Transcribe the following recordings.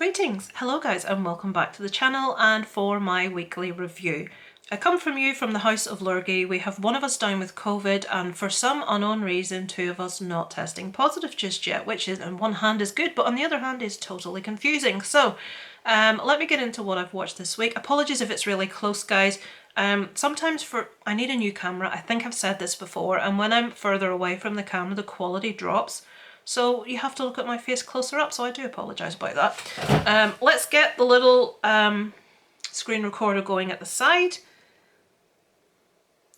Greetings, hello guys, and welcome back to the channel and for my weekly review. I come from you from the House of Lurgy. We have one of us down with COVID and for some unknown reason two of us not testing positive just yet, which is on one hand is good but on the other hand is totally confusing. So let me get into what I've watched this week. Apologies if it's really close guys. Sometimes I need a new camera. I think I've said this before, and when I'm further away from the camera the quality drops. So you have to look at my face closer up, so I do apologise about that. Let's get the little screen recorder going at the side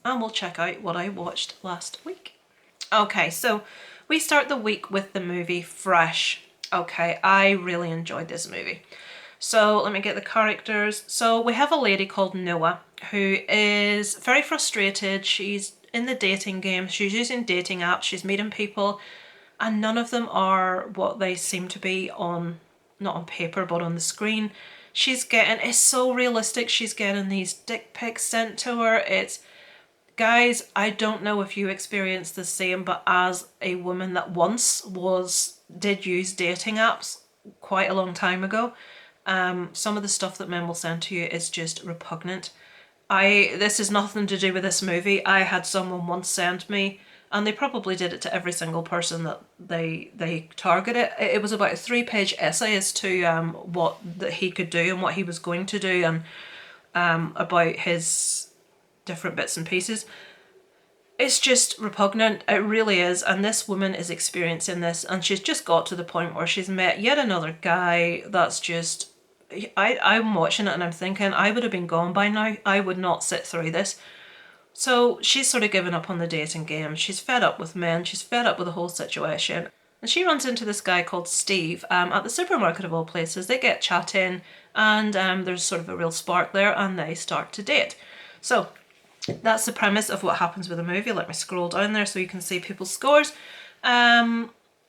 and we'll check out what I watched last week. Okay, so we start the week with the movie Fresh. Okay, I really enjoyed this movie. So let me get the characters. So we have a lady called Noah who is very frustrated. She's in the dating game. She's using dating apps. She's meeting people and none of them are what they seem to be on, not on paper, but on the screen. It's so realistic. She's getting these dick pics sent to her. Guys, I don't know if you experienced the same, but as a woman that once did use dating apps quite a long time ago, some of the stuff that men will send to you is just repugnant. This is nothing to do with this movie. I had someone once send me, and they probably did it to every single person that they targeted. It was about a 3-page essay as to what that he could do and what he was going to do, and about his different bits and pieces. It's just repugnant, it really is, and this woman is experiencing this, and she's just got to the point where she's met yet another guy that's just... I'm watching it and I'm thinking, I would have been gone by now. I would not sit through this. So she's sort of given up on the dating game. She's fed up with men. She's fed up with the whole situation. And she runs into this guy called Steve at the supermarket of all places. They get chatting and there's sort of a real spark there and they start to date. So that's the premise of what happens with the movie. Let me scroll down there so you can see people's scores.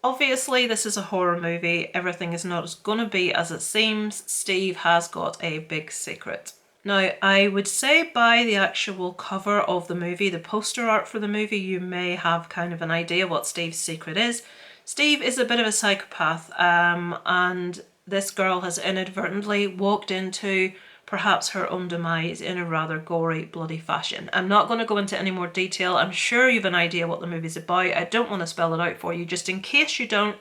Obviously this is a horror movie. Everything is not going to be as it seems. Steve has got a big secret. Now, I would say by the actual cover of the movie, the poster art for the movie, you may have kind of an idea what Steve's secret is. Steve is a bit of a psychopath, and this girl has inadvertently walked into perhaps her own demise in a rather gory, bloody fashion. I'm not going to go into any more detail. I'm sure you have an idea what the movie's about. I don't want to spell it out for you, just in case you don't.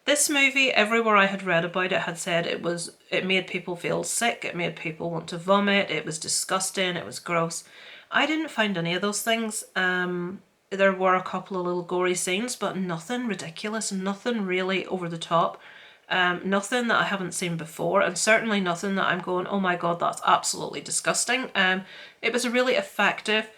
This movie, everywhere I had read about it, had said it made people feel sick, it made people want to vomit, it was disgusting, it was gross. I didn't find any of those things. There were a couple of little gory scenes, but nothing ridiculous, nothing really over the top, nothing that I haven't seen before, and certainly nothing that I'm going, oh my god, that's absolutely disgusting. It was a really effective...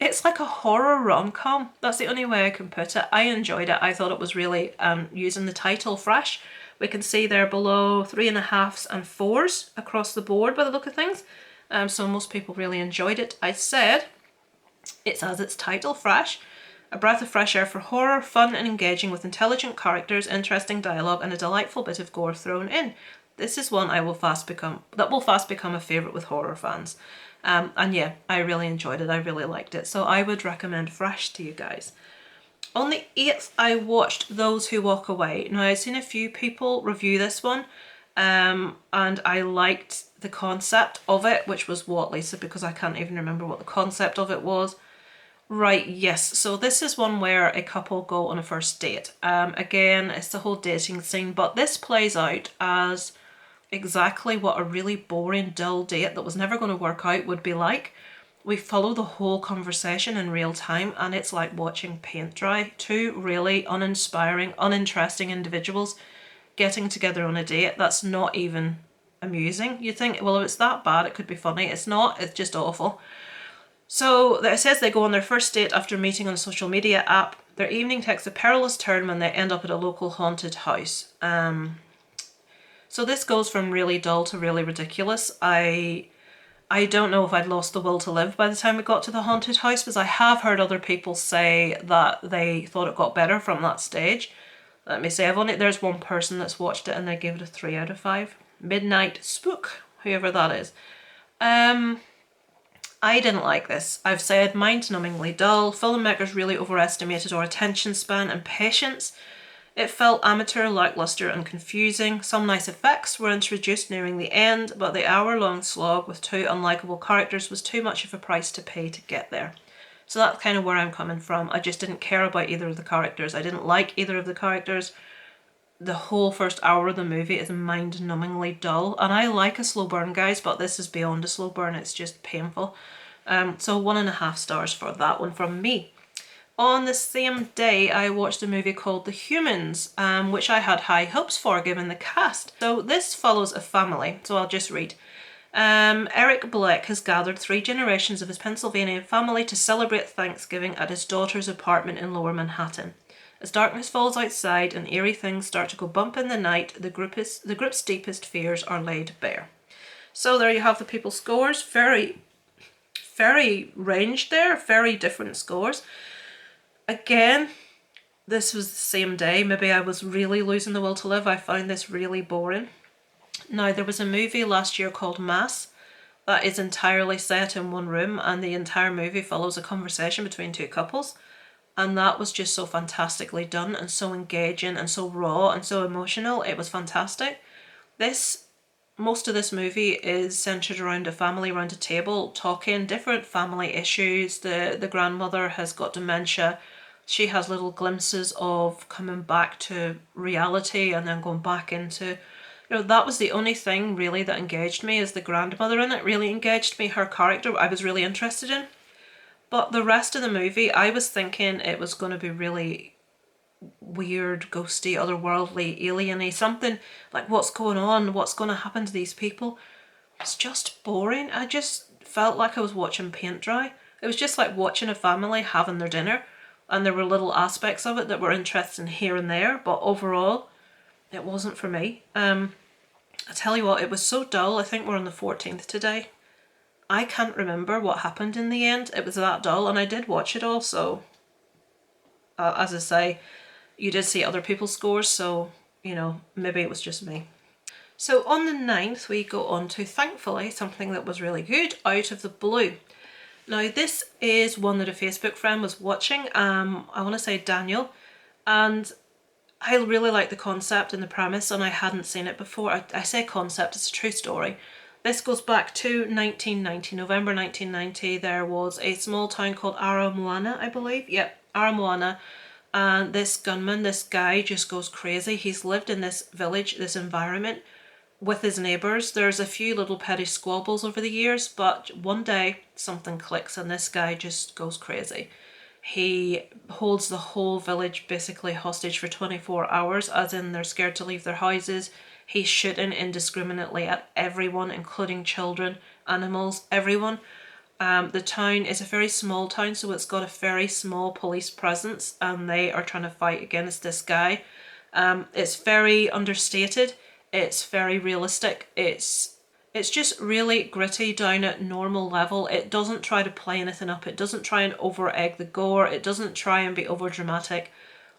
It's like a horror rom-com. That's the only way I can put it. I enjoyed it. I thought it was really, using the title Fresh, we can see there below 3.5s and 4s across the board by the look of things. So most people really enjoyed it. I said, it's as its title, Fresh. A breath of fresh air for horror, fun and engaging with intelligent characters, interesting dialogue and a delightful bit of gore thrown in. This is one that will fast become a favourite with horror fans. And yeah, I really enjoyed it. I really liked it. So I would recommend Fresh to you guys. On the 8th, I watched Those Who Walk Away. Now, I've seen a few people review this one, and I liked the concept of it, which was what, Lisa? Because I can't even remember what the concept of it was. Right, yes. So this is one where a couple go on a first date. Again, it's the whole dating scene, but this plays out as exactly what a really boring, dull date that was never going to work out would be like. We follow the whole conversation in real time and it's like watching paint dry. Two really uninspiring, uninteresting individuals getting together on a date that's not even amusing. You think, well, if it's that bad, it could be funny. It's not, it's just awful. So it says they go on their first date after meeting on a social media app. Their evening takes a perilous turn when they end up at a local haunted house. So this goes from really dull to really ridiculous. I don't know if I'd lost the will to live by the time we got to the haunted house, because I have heard other people say that they thought it got better from that stage. Let me say, there's one person that's watched it and they gave it a 3 out of 5. Midnight Spook, whoever that is. I didn't like this. I've said mind-numbingly dull. Filmmakers really overestimated our attention span and patience. It felt amateur, lackluster and confusing. Some nice effects were introduced nearing the end, but the hour-long slog with two unlikable characters was too much of a price to pay to get there. So that's kind of where I'm coming from. I just didn't care about either of the characters. I didn't like either of the characters. The whole first hour of the movie is mind-numbingly dull. And I like a slow burn, guys, but this is beyond a slow burn. It's just painful. So 1.5 stars for that one from me. On the same day, I watched a movie called The Humans, which I had high hopes for given the cast. So this follows a family, so I'll just read. Eric Bleck has gathered 3 generations of his Pennsylvania family to celebrate Thanksgiving at his daughter's apartment in Lower Manhattan. As darkness falls outside and eerie things start to go bump in the night, the group's deepest fears are laid bare. So there you have the people's scores. Very, very ranged there, very different scores. Again, this was the same day. Maybe I was really losing the will to live. I found this really boring. Now, there was a movie last year called Mass that is entirely set in one room, and the entire movie follows a conversation between 2 couples. And that was just so fantastically done and so engaging and so raw and so emotional. It was fantastic. Most of this movie is centered around a family around a table talking different family issues. The grandmother has got dementia. She has little glimpses of coming back to reality and then going back into, that was the only thing really that engaged me, is the grandmother in it really engaged me. Her character I was really interested in. But the rest of the movie, I was thinking it was going to be really weird, ghosty, otherworldly, alien-y, something like what's going on, what's going to happen to these people. It's just boring. I just felt like I was watching paint dry. It was just like watching a family having their dinner, and there were little aspects of it that were interesting here and there, but overall, it wasn't for me. I tell you what, it was so dull. I think we're on the 14th today. I can't remember what happened in the end. It was that dull, and I did watch it all, so as I say, you did see other people's scores, so, maybe it was just me. So on the 9th, we go on to, thankfully, something that was really good, Out of the Blue. Now, this is one that a Facebook friend was watching, I want to say Daniel, and I really like the concept and the premise, and I hadn't seen it before. I say concept, it's a true story. This goes back to 1990, November 1990. There was a small town called Aramoana, I believe. Yep, Aramoana. And this gunman, this guy, just goes crazy. He's lived in this village, this environment, with his neighbours. There's a few little petty squabbles over the years, but one day something clicks and this guy just goes crazy. He holds the whole village basically hostage for 24 hours, as in they're scared to leave their houses. He's shooting indiscriminately at everyone, including children, animals, everyone. The town is a very small town, so it's got a very small police presence, and they are trying to fight against this guy. It's very understated. It's very realistic. It's just really gritty down at normal level. It doesn't try to play anything up. It doesn't try and over-egg the gore. It doesn't try and be over-dramatic.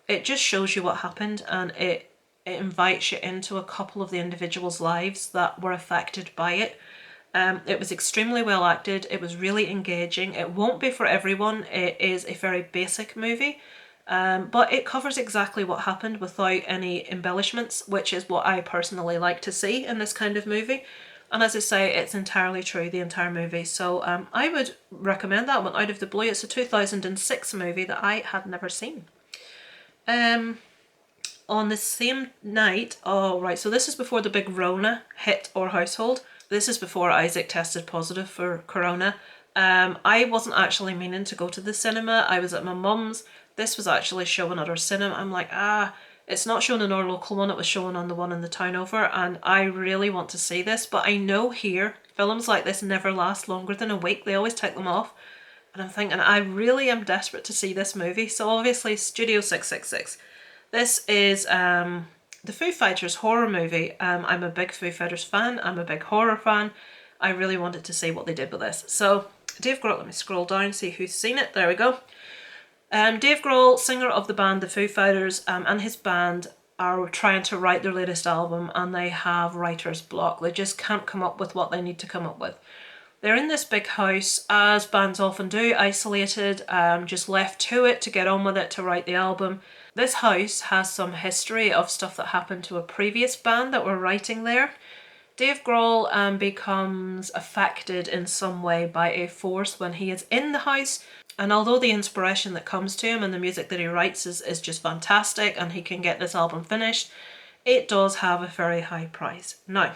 It just shows you what happened, and it invites you into a couple of the individuals' lives that were affected by it. It was extremely well acted. It was really engaging. It won't be for everyone. It is a very basic movie, but it covers exactly what happened without any embellishments, which is what I personally like to see in this kind of movie. And as I say, it's entirely true, the entire movie. So I would recommend that one, Out of the Blue. It's a 2006 movie that I had never seen. On the same night, so this is before the big Rona hit our household. This is before Isaac tested positive for corona. I wasn't actually meaning to go to the cinema. I was at my mum's. This was actually showing at our cinema. I'm like, it's not shown in our local one. It was shown on the one in the town over, and I really want to see this. But I know here, films like this never last longer than a week. They always take them off. And I'm thinking, I really am desperate to see this movie. So obviously, Studio 666. This is the Foo Fighters horror movie. I'm a big Foo Fighters fan. I'm a big horror fan. I really wanted to see what they did with this. So Dave Grohl, let me scroll down, see who's seen it. There we go. Dave Grohl, singer of the band The Foo Fighters, and his band are trying to write their latest album, and they have writer's block. They just can't come up with what they need to come up with. They're in this big house, as bands often do, isolated, just left to it to get on with it to write the album. This house has some history of stuff that happened to a previous band that were writing there. Dave Grohl becomes affected in some way by a force when he is in the house, and although the inspiration that comes to him and the music that he writes is just fantastic and he can get this album finished, it does have a very high price. Now,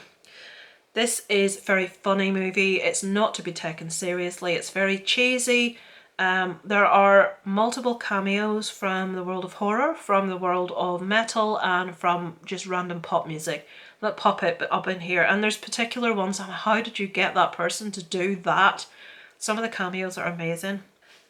this is a very funny movie. It's not to be taken seriously. It's very cheesy. There are multiple cameos from the world of horror, from the world of metal, and from just random pop music that pop up in here. And there's particular ones. How did you get that person to do that? Some of the cameos are amazing.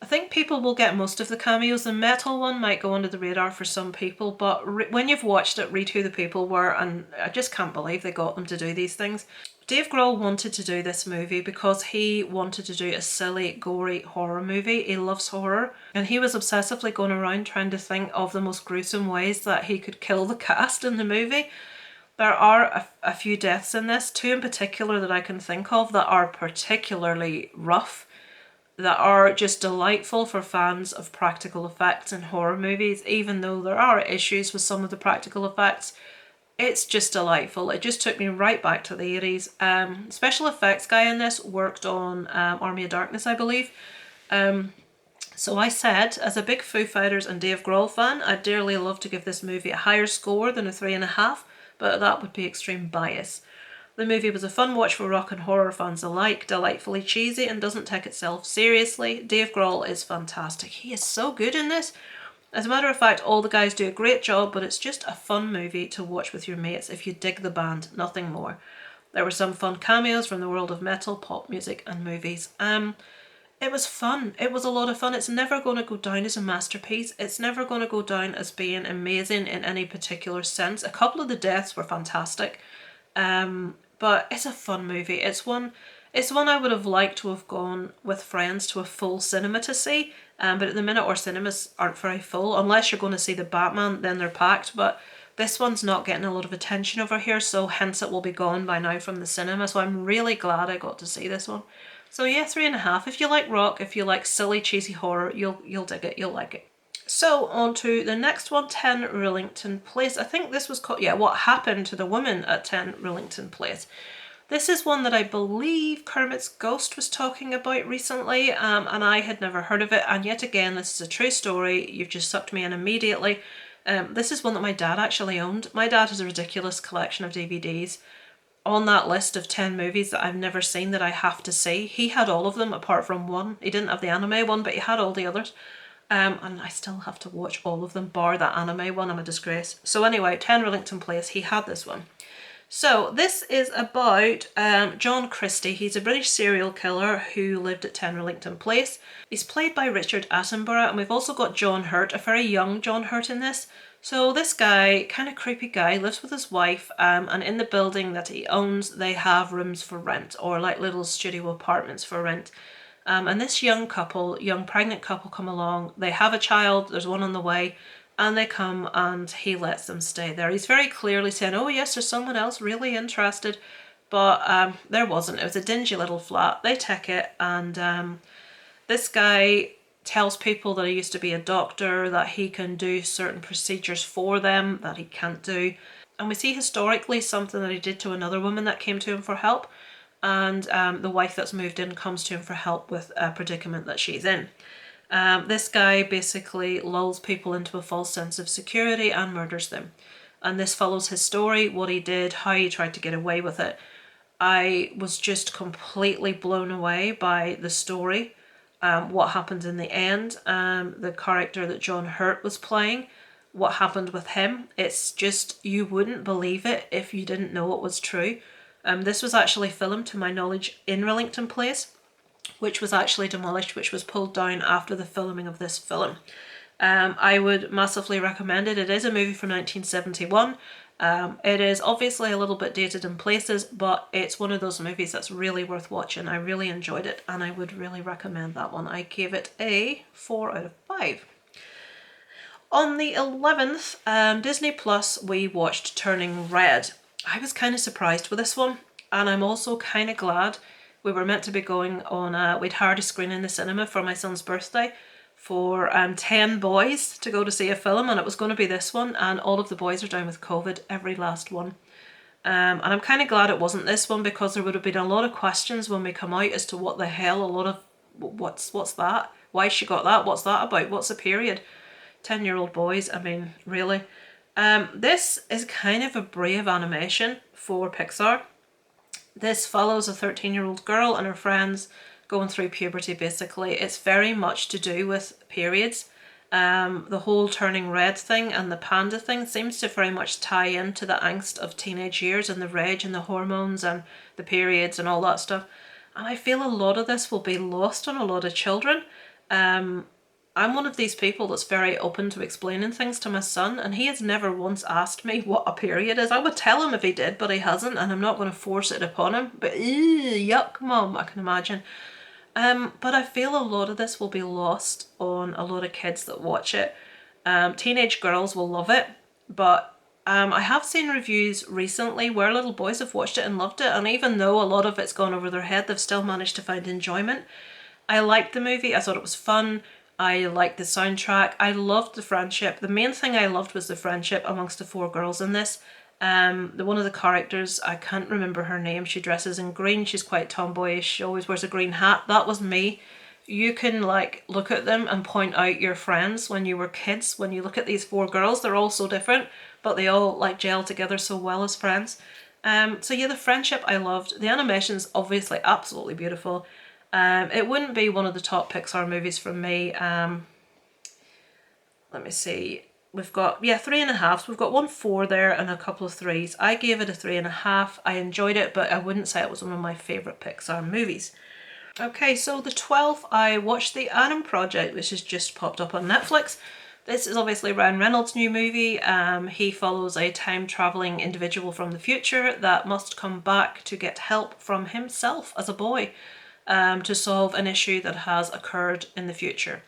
I think people will get most of the cameos. The metal one might go under the radar for some people, but when you've watched it, read who the people were, and I just can't believe they got them to do these things. Dave Grohl wanted to do this movie because he wanted to do a silly, gory horror movie. He loves horror, and he was obsessively going around trying to think of the most gruesome ways that he could kill the cast in the movie. There are a few deaths in this, two in particular that I can think of that are particularly rough, that are just delightful for fans of practical effects in horror movies. Even though there are issues with some of the practical effects, it's just delightful. It just took me right back to the 80s. Special effects guy in this worked on Army of Darkness, I believe. So I said, as a big Foo Fighters and Dave Grohl fan, I'd dearly love to give this movie a higher score than a 3.5, but that would be extreme bias. The movie was a fun watch for rock and horror fans alike, delightfully cheesy and doesn't take itself seriously. Dave Grohl is fantastic. He is so good in this. As a matter of fact, all the guys do a great job, but it's just a fun movie to watch with your mates if you dig the band, nothing more. There were some fun cameos from the world of metal, pop music and movies. It was fun. It was a lot of fun. It's never going to go down as a masterpiece. It's never going to go down as being amazing in any particular sense. A couple of the deaths were fantastic. But it's a fun movie. It's one I would have liked to have gone with friends to a full cinema to see. But at the minute our cinemas aren't very full. Unless you're going to see the Batman, then they're packed. But this one's not getting a lot of attention over here, so hence it will be gone by now from the cinema. So I'm really glad I got to see this one. So yeah, 3.5. If you like rock, if you like silly, cheesy horror, you'll dig it. You'll like it. So on to the next one, 10 Rillington Place. I think this was called, What Happened to the Woman at 10 Rillington Place. This is one that I believe Kermit's Ghost was talking about recently, and I had never heard of it. And yet again, this is a true story. You've just sucked me in immediately. This is one that my dad actually owned. My dad has a ridiculous collection of DVDs. On that list of 10 movies that I've never seen that I have to see, he had all of them apart from one. He didn't have the anime one, but he had all the others. And I still have to watch all of them, bar that anime one. I'm a disgrace. So anyway, 10 Rillington Place, he had this one. So this is about John Christie. He's a British serial killer who lived at 10 Rillington Place. He's played by Richard Attenborough, and we've also got John Hurt, a very young John Hurt in this. So this guy, kind of creepy guy, lives with his wife, and in the building that he owns, they have rooms for rent, or like little studio apartments for rent. And this young pregnant couple come along, they have a child, there's one on the way, and they come and he lets them stay there. He's very clearly saying, oh yes, there's someone else really interested, but there wasn't. It was a dingy little flat. They take it, and this guy tells people that he used to be a doctor, that he can do certain procedures for them that he can't do. And we see historically something that he did to another woman that came to him for help. And the wife that's moved in comes to him for help with a predicament that she's in. This guy basically lulls people into a false sense of security and murders them. And this follows his story, what he did, how he tried to get away with it. I was just completely blown away by the story, what happened in the end, the character that John Hurt was playing, what happened with him. It's just, you wouldn't believe it if you didn't know it was true. This was actually filmed, to my knowledge, in Rillington Place, which was actually demolished, which was pulled down after the filming of this film. I would massively recommend it. It is a movie from 1971. It is obviously a little bit dated in places, but it's one of those movies that's really worth watching. I really enjoyed it, and I would really recommend that one. I gave it a 4 out of 5. On the 11th, Disney Plus, we watched Turning Red. I was kind of surprised with this one, and I'm also kind of glad. We were meant to be going on, we'd hired a screen in the cinema for my son's birthday for 10 boys to go to see a film, and it was going to be this one, and all of the boys are down with COVID, every last one. And I'm kind of glad it wasn't this one, because there would have been a lot of questions when we come out as to what the hell, a lot of what's that? Why she got that? What's that about? What's a period? 10-year-old boys, I mean, really. This is kind of a brave animation for Pixar. This follows a 13-year-old girl and her friends going through puberty, basically. It's very much to do with periods. The whole turning red thing and the panda thing seems to very much tie into the angst of teenage years and the rage and the hormones and the periods and all that stuff. And I feel a lot of this will be lost on a lot of children. I'm one of these people that's very open to explaining things to my son, and he has never once asked me what a period is. I would tell him if he did, but he hasn't, and I'm not going to force it upon him. But yuck, Mum, I can imagine. But I feel a lot of this will be lost on a lot of kids that watch it. Teenage girls will love it, but I have seen reviews recently where little boys have watched it and loved it, and even though a lot of it's gone over their head, they've still managed to find enjoyment. I liked the movie. I thought it was fun. I liked the soundtrack. I loved the friendship. The main thing I loved was the friendship amongst the 4 girls in this. One of the characters, I can't remember her name, she dresses in green, she's quite tomboyish, she always wears a green hat. That was me. You can like look at them and point out your friends when you were kids. When you look at these 4 girls, they're all so different, but they all like gel together so well as friends. So yeah, the friendship I loved. The animation's obviously absolutely beautiful. It wouldn't be one of the top Pixar movies from me. Let me see. We've got, 3.5. We've got 1 4 there and a couple of 3s. I gave it a 3.5. I enjoyed it, but I wouldn't say it was one of my favourite Pixar movies. Okay, so the 12th, I watched The Adam Project, which has just popped up on Netflix. This is obviously Ryan Reynolds' new movie. He follows a time-travelling individual from the future that must come back to get help from himself as a boy to solve an issue that has occurred in the future.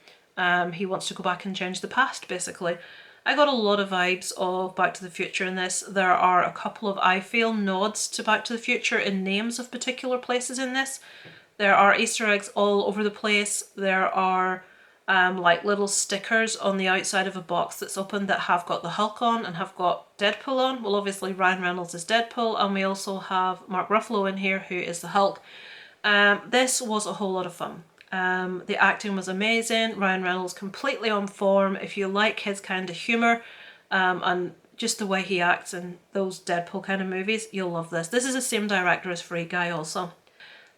He wants to go back and change the past, basically. I got a lot of vibes of Back to the Future in this. There are a couple of, I feel, nods to Back to the Future in names of particular places in this. There are Easter eggs all over the place. There are like little stickers on the outside of a box that's open that have got the Hulk on and have got Deadpool on. Well, obviously Ryan Reynolds is Deadpool, and we also have Mark Ruffalo in here, who is the Hulk. This was a whole lot of fun. The acting was amazing. Ryan Reynolds completely on form. If you like his kind of humour and just the way he acts in those Deadpool kind of movies, you'll love this. This is the same director as Free Guy also.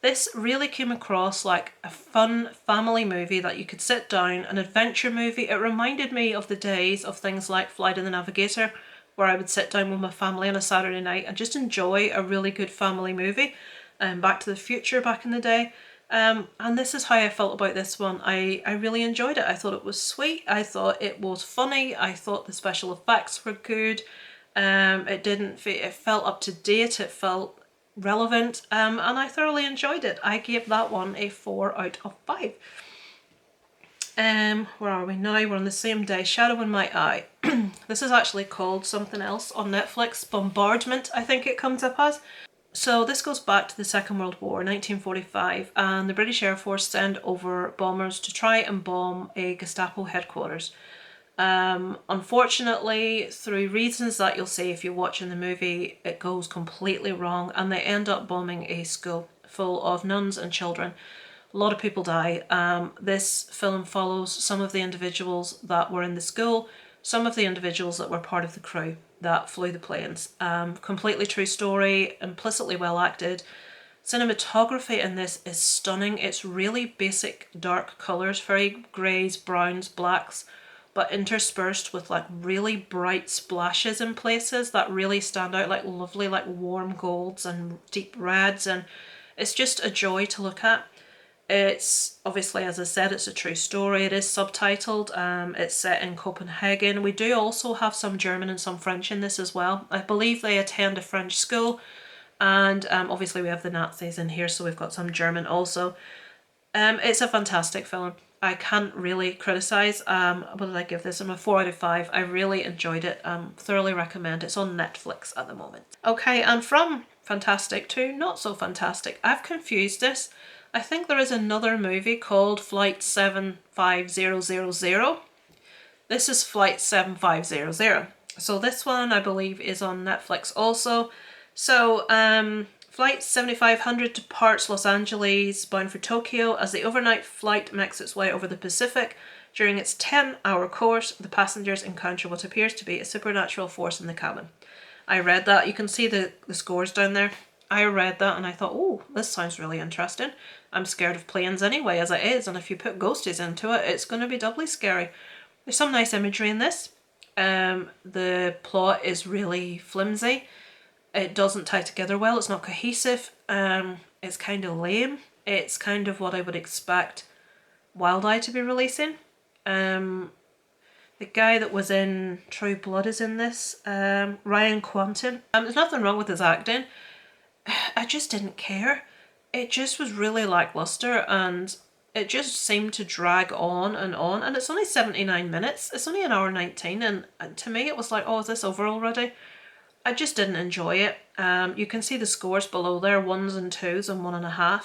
This really came across like a fun family movie that you could sit down, an adventure movie. It reminded me of the days of things like Flight of the Navigator, where I would sit down with my family on a Saturday night and just enjoy a really good family movie. Back to the Future back in the day. And this is how I felt about this one. I really enjoyed it. I thought it was sweet. I thought it was funny. I thought the special effects were good. It felt up to date. It felt relevant. And I thoroughly enjoyed it. I gave that one a 4 out of 5. Where are we now? We're on the same day. Shadow in My Eye. This is actually called something else on Netflix. Bombardment, I think it comes up as. So this goes back to the Second World War, 1945, and the British Air Force send over bombers to try and bomb a Gestapo headquarters. Unfortunately, through reasons that you'll see if you're watching the movie, it goes completely wrong, and they end up bombing a school full of nuns and children. A lot of people die. This film follows some of the individuals that were in the school, some of the individuals that were part of the crew that flew the planes. Completely true story, implicitly well acted. Cinematography in this is stunning. It's really basic dark colours, very greys, browns, blacks, but interspersed with like really bright splashes in places that really stand out, like lovely like warm golds and deep reds, and it's just a joy to look at. It's obviously, as I said, it's a true story. It is subtitled. It's set in Copenhagen. We do also have some German and some French in this as well. I believe they attend a French school, and obviously we have the Nazis in here, so we've got some German also. It's a fantastic film. I can't really criticise. What did I give this? I'm a 4 out of 5. I really enjoyed it. Thoroughly recommend. It's on Netflix at the moment. Okay, and from fantastic to not so fantastic. I've confused this. I think there is another movie called Flight 75000. This is Flight 7500. So this one I believe is on Netflix also. So Flight 7500 departs Los Angeles bound for Tokyo. As the overnight flight makes its way over the Pacific, during its 10-hour course, the passengers encounter what appears to be a supernatural force in the cabin. I read that. You can see the scores down there. I read that and I thought, oh, this sounds really interesting. I'm scared of planes anyway, as it is, and if you put ghosties into it, it's going to be doubly scary. There's some nice imagery in this. The plot is really flimsy. It doesn't tie together well. It's not cohesive. It's kind of lame. It's kind of what I would expect Wild Eye to be releasing. The guy that was in True Blood is in this, Ryan Quanten. There's nothing wrong with his acting. I just didn't care. It just was really lackluster and it just seemed to drag on, and it's only 79 minutes. It's only an hour 19, and to me it was like, oh, is this over already? I just didn't enjoy it. You can see the scores below there, 1s and 2s and 1.5.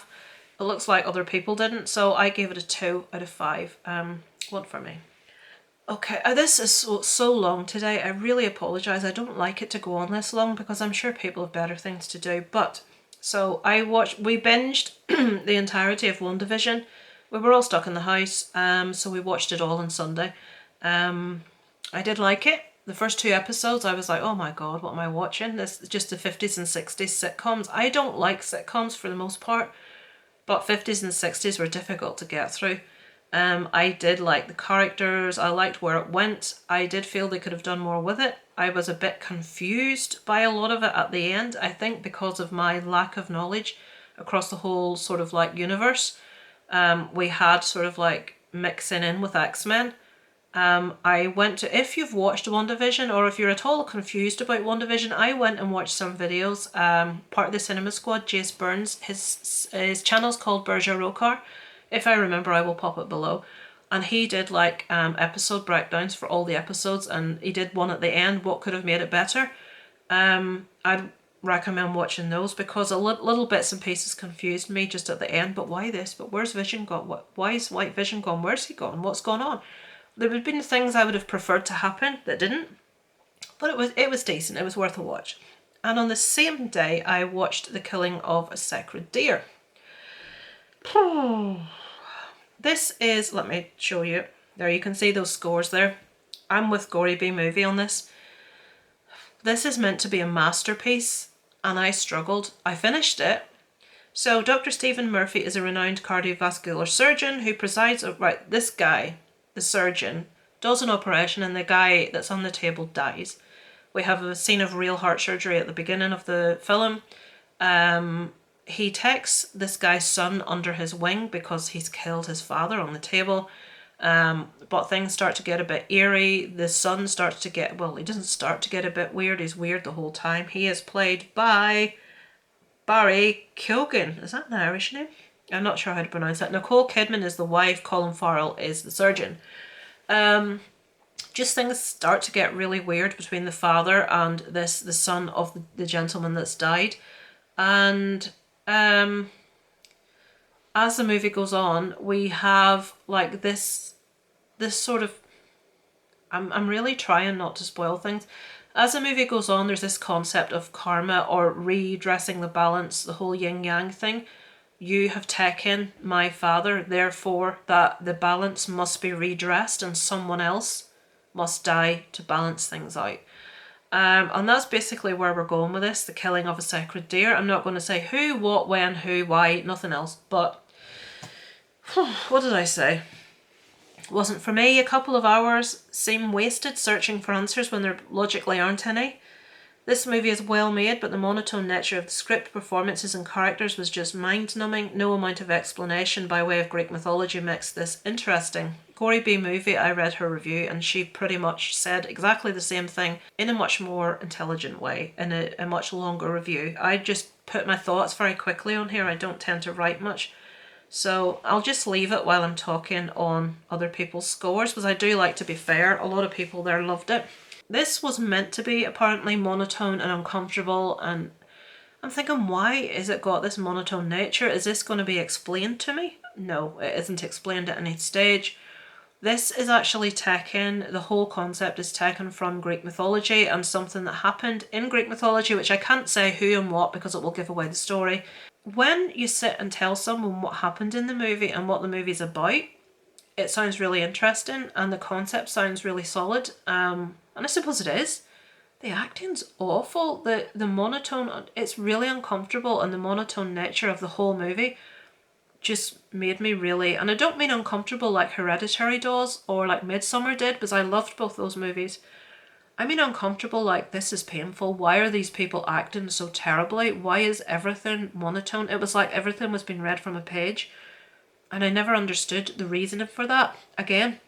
It looks like other people didn't, so I gave it a 2 out of 5. One for me. Okay, this is so long today. I really apologise. I don't like it to go on this long because I'm sure people have better things to do. But, so we binged the entirety of Wandavision. We were all stuck in the house, so we watched it all on Sunday. I did like it. The first 2 episodes, I was like, oh my god, what am I watching? This is just the 50s and 60s sitcoms. I don't like sitcoms for the most part, but 50s and 60s were difficult to get through. I did like the characters, I liked where it went. I did feel they could have done more with it. I was a bit confused by a lot of it at the end, I think because of my lack of knowledge across the whole sort of like universe. We had sort of like mixing in with X-Men. I went to, if you've watched WandaVision or if you're at all confused about WandaVision, I went and watched some videos. Part of the Cinema Squad, Jace Burns, his channel's called Burja Rocar. If I remember, I will pop it below. And he did like episode breakdowns for all the episodes, and he did one at the end, what could have made it better. I'd recommend watching those because a little bits and pieces confused me just at the end. But why this? But where's Vision gone? Why is White Vision gone? Where's he gone? What's going on? There would have been things I would have preferred to happen that didn't. But it was decent. It was worth a watch. And on the same day, I watched The Killing of a Sacred Deer. This is, let me show you. There, you can see those scores there. I'm with Gory B Movie on this. This is meant to be a masterpiece, and I struggled. I finished it. So Dr. Stephen Murphy is a renowned cardiovascular surgeon who presides over, right, this guy, the surgeon, does an operation and the guy that's on the table dies. We have a scene of real heart surgery at the beginning of the film. He takes this guy's son under his wing because he's killed his father on the table. But things start to get a bit eerie. The son starts to get, well, he doesn't start to get a bit weird. He's weird the whole time. He is played by Barry Keoghan. Is that an Irish name? I'm not sure how to pronounce that. Nicole Kidman is the wife. Colin Farrell is the surgeon. Just things start to get really weird between the father and the son of the gentleman that's died. And as the movie goes on, we have like this sort of, I'm really trying not to spoil things. As the movie goes on, there's this concept of karma or redressing the balance, the whole yin-yang thing. You have taken my father, therefore that the balance must be redressed and someone else must die to balance things out. And that's basically where we're going with this, the killing of a sacred deer. I'm not going to say who, what, when, who, why, nothing else. But what did I say? Wasn't for me. A couple of hours seem wasted searching for answers when there logically aren't any. This movie is well made, but the monotone nature of the script, performances and characters was just mind-numbing. No amount of explanation by way of Greek mythology makes this interesting. Gory B Movie, I read her review and she pretty much said exactly the same thing in a much more intelligent way, in a much longer review. I just put my thoughts very quickly on here. I don't tend to write much. So I'll just leave it while I'm talking on other people's scores, because I do like to be fair. A lot of people there loved it. This was meant to be apparently monotone and uncomfortable, and I'm thinking, why is it got this monotone nature? Is this going to be explained to me? No, it isn't explained at any stage. This is actually taken, the whole concept is taken from Greek mythology and something that happened in Greek mythology, which I can't say who and what because it will give away the story. When you sit and tell someone what happened in the movie and what the movie's about, it sounds really interesting and the concept sounds really solid. And I suppose it is. The acting's awful. The monotone, it's really uncomfortable, and the monotone nature of the whole movie just made me really, and I don't mean uncomfortable like Hereditary does or like Midsommar did, because I loved both those movies. I mean uncomfortable like, this is painful. Why are these people acting so terribly? Why is everything monotone? It was like everything was being read from a page, and I never understood the reasoning for that. Again,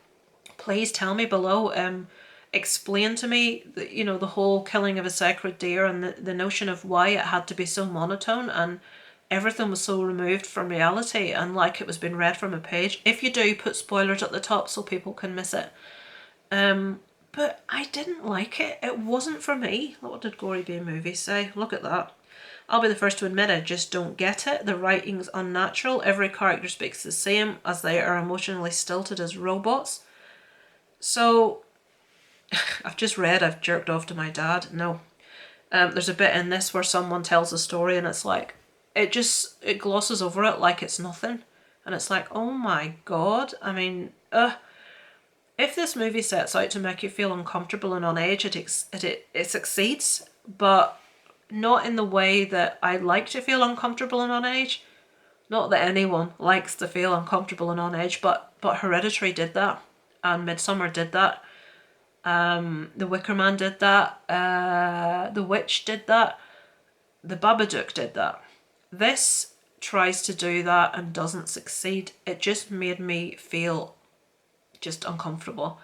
please tell me below. Explain to me the whole killing of a sacred deer and the notion of why it had to be so monotone and everything was so removed from reality and like it was being read from a page. If you do, put spoilers at the top so people can miss it. But I didn't like it. It wasn't for me. What did Gory B Movies say? Look at that. I'll be the first to admit I just don't get it. The writing's unnatural. Every character speaks the same, as they are emotionally stilted as robots. So I've just read I've jerked off to my dad. No. There's a bit in this where someone tells a story and it's like, it glosses over it like it's nothing. And it's like, oh my god. I mean, if this movie sets out to make you feel uncomfortable and on edge, it succeeds, but not in the way that I like to feel uncomfortable and on edge. Not that anyone likes to feel uncomfortable and on edge, but Hereditary did that, and Midsommar did that. The Wicker Man did that. The Witch did that. The Babadook did that. This tries to do that and doesn't succeed. It just made me feel just uncomfortable.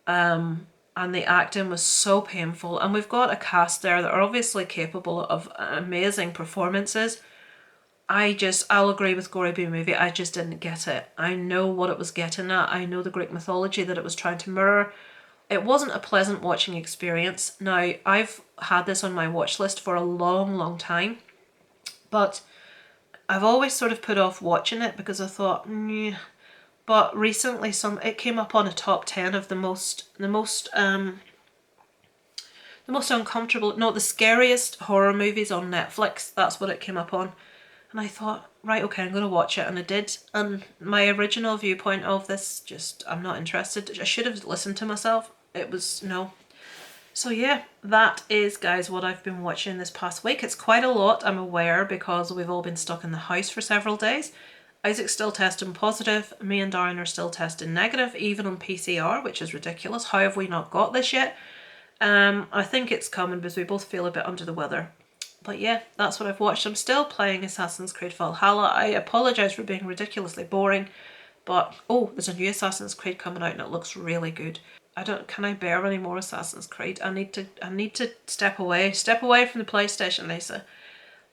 And the acting was so painful. And we've got a cast there that are obviously capable of amazing performances. I'll agree with Gory B Movie, I just didn't get it. I know what it was getting at. I know the Greek mythology that it was trying to mirror. It wasn't a pleasant watching experience. Now, I've had this on my watch list for a long, long time, but I've always sort of put off watching it because I thought, Nyeh. But recently it came up on a top 10 of the scariest horror movies on Netflix. That's what it came up on. And I thought, right, okay, I'm going to watch it. And I did. And my original viewpoint of this, I'm not interested. I should have listened to myself. It was, no. So yeah, that is, guys, what I've been watching this past week. It's quite a lot, I'm aware, because we've all been stuck in the house for several days. Isaac's still testing positive. Me and Darren are still testing negative, even on PCR, which is ridiculous. How have we not got this yet? I think it's coming because we both feel a bit under the weather. But yeah, that's what I've watched. I'm still playing Assassin's Creed Valhalla. I apologise for being ridiculously boring, but there's a new Assassin's Creed coming out and it looks really good. Can I bear any more Assassin's Creed? I need to step away from the PlayStation, Lisa.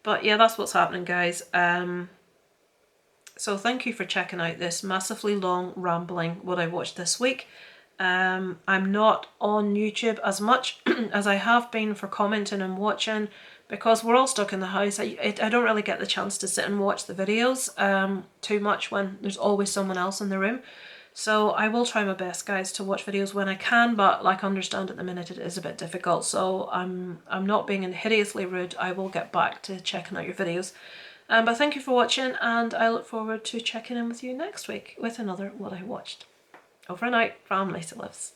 But yeah, that's what's happening, guys. So thank you for checking out this massively long rambling what I watched this week. I'm not on YouTube as much as I have been for commenting and watching, because we're all stuck in the house. I don't really get the chance to sit and watch the videos too much when there's always someone else in the room. So I will try my best, guys, to watch videos when I can, but like, understand at the minute it is a bit difficult. So I'm not being hideously rude. I will get back to checking out your videos. But thank you for watching, and I look forward to checking in with you next week with another What I Watched. Over and out from Lisa Lives.